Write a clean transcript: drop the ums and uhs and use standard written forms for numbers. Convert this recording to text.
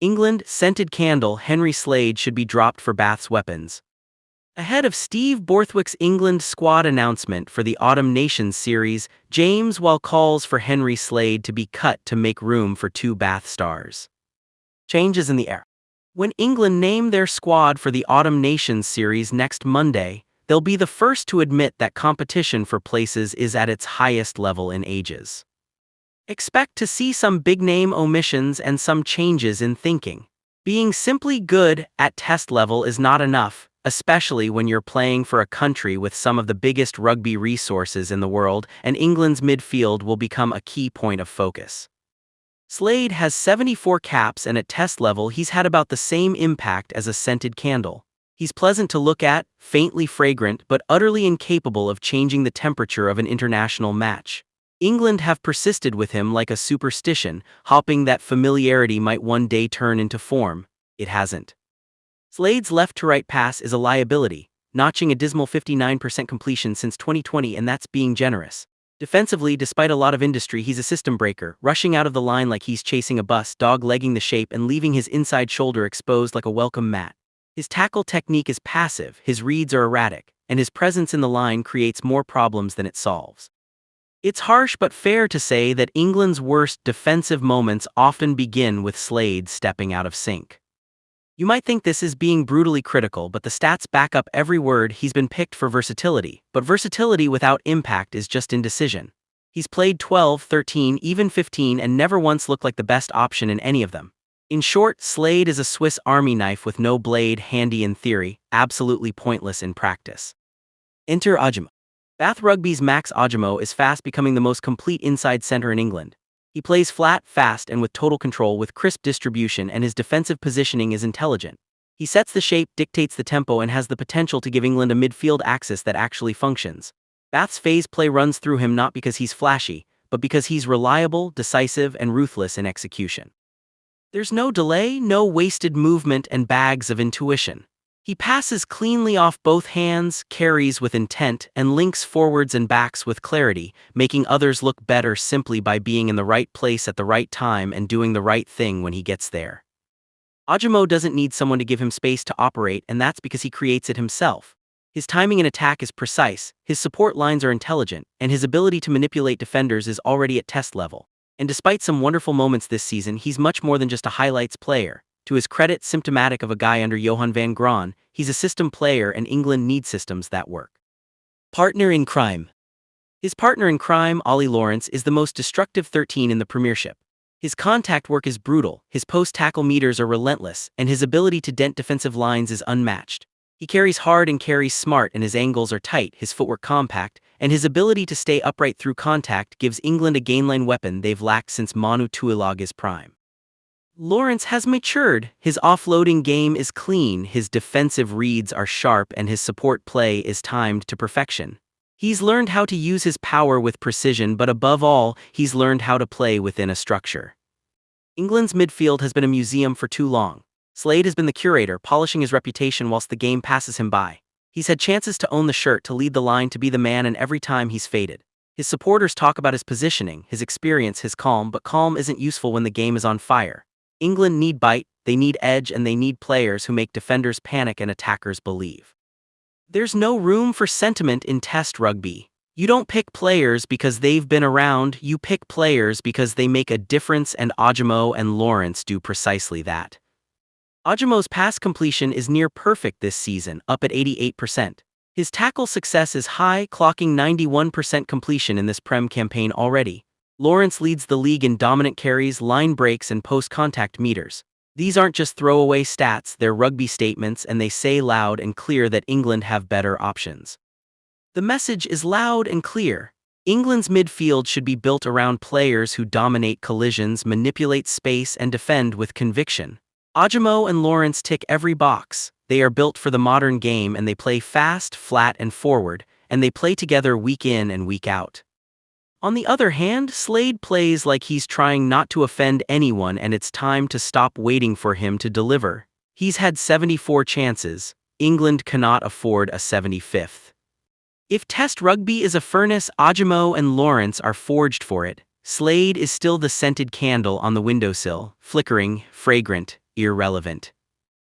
England, scented candle Henry Slade should be dropped for Bath's weapons. Ahead of Steve Borthwick's England squad announcement for the Autumn Nations series, James calls for Henry Slade to be cut to make room for two Bath stars. Changes in the air. When England name their squad for the Autumn Nations series next Monday, they'll be the first to admit that competition for places is at its highest level in ages. Expect to see some big-name omissions and some changes in thinking. Being simply good at test level is not enough, especially when you're playing for a country with some of the biggest rugby resources in the world, and England's midfield will become a key point of focus. Slade has 74 caps, and at test level he's had about the same impact as a scented candle. He's pleasant to look at, faintly fragrant, but utterly incapable of changing the temperature of an international match. England have persisted with him like a superstition, hoping that familiarity might one day turn into form. It hasn't. Slade's left-to-right pass is a liability, notching a dismal 59% completion since 2020, and that's being generous. Defensively, despite a lot of industry, he's a system breaker, rushing out of the line like he's chasing a bus, dog-legging the shape and leaving his inside shoulder exposed like a welcome mat. His tackle technique is passive, his reads are erratic, and his presence in the line creates more problems than it solves. It's harsh but fair to say that England's worst defensive moments often begin with Slade stepping out of sync. You might think this is being brutally critical, but the stats back up every word. He's been picked for versatility, but versatility without impact is just indecision. He's played 12, 13, even 15 and never once looked like the best option in any of them. In short, Slade is a Swiss Army knife with no blade, handy in theory, absolutely pointless in practice. Enter Ojomo. Bath Rugby's Max Ojomo is fast becoming the most complete inside center in England. He plays flat, fast, and with total control, with crisp distribution, and his defensive positioning is intelligent. He sets the shape, dictates the tempo, and has the potential to give England a midfield axis that actually functions. Bath's phase play runs through him not because he's flashy, but because he's reliable, decisive, and ruthless in execution. There's no delay, no wasted movement, and bags of intuition. He passes cleanly off both hands, carries with intent, and links forwards and backs with clarity, making others look better simply by being in the right place at the right time and doing the right thing when he gets there. Ojomo doesn't need someone to give him space to operate, and that's because he creates it himself. His timing in attack is precise, his support lines are intelligent, and his ability to manipulate defenders is already at test level. And despite some wonderful moments this season, he's much more than just a highlights player. To his credit, symptomatic of a guy under Johan van Graan, he's a system player, and England needs systems that work. Partner in crime. His partner in crime, Ollie Lawrence, is the most destructive 13 in the Premiership. His contact work is brutal, his post-tackle meters are relentless, and his ability to dent defensive lines is unmatched. He carries hard and carries smart, and his angles are tight, his footwork compact, and his ability to stay upright through contact gives England a gainline weapon they've lacked since Manu Tuilagi's prime. Lawrence has matured, his offloading game is clean, his defensive reads are sharp, and his support play is timed to perfection. He's learned how to use his power with precision, but above all, he's learned how to play within a structure. England's midfield has been a museum for too long. Slade has been the curator, polishing his reputation whilst the game passes him by. He's had chances to own the shirt, to lead the line, to be the man, and every time he's faded. His supporters talk about his positioning, his experience, his calm, but calm isn't useful when the game is on fire. England need bite, they need edge, and they need players who make defenders panic and attackers believe. There's no room for sentiment in Test rugby. You don't pick players because they've been around, you pick players because they make a difference, and Ojomo and Lawrence do precisely that. Ojomo's pass completion is near perfect this season, up at 88%. His tackle success is high, clocking 91% completion in this Prem campaign already. Lawrence leads the league in dominant carries, line breaks, and post-contact meters. These aren't just throwaway stats, they're rugby statements, and they say loud and clear that England have better options. The message is loud and clear. England's midfield should be built around players who dominate collisions, manipulate space, and defend with conviction. Ojomo and Lawrence tick every box. They are built for the modern game, and they play fast, flat, and forward, and they play together week in and week out. On the other hand, Slade plays like he's trying not to offend anyone, and it's time to stop waiting for him to deliver. He's had 74 chances. England cannot afford a 75th. If Test rugby is a furnace, Ojomo and Lawrence are forged for it. Slade is still the scented candle on the windowsill, flickering, fragrant, irrelevant.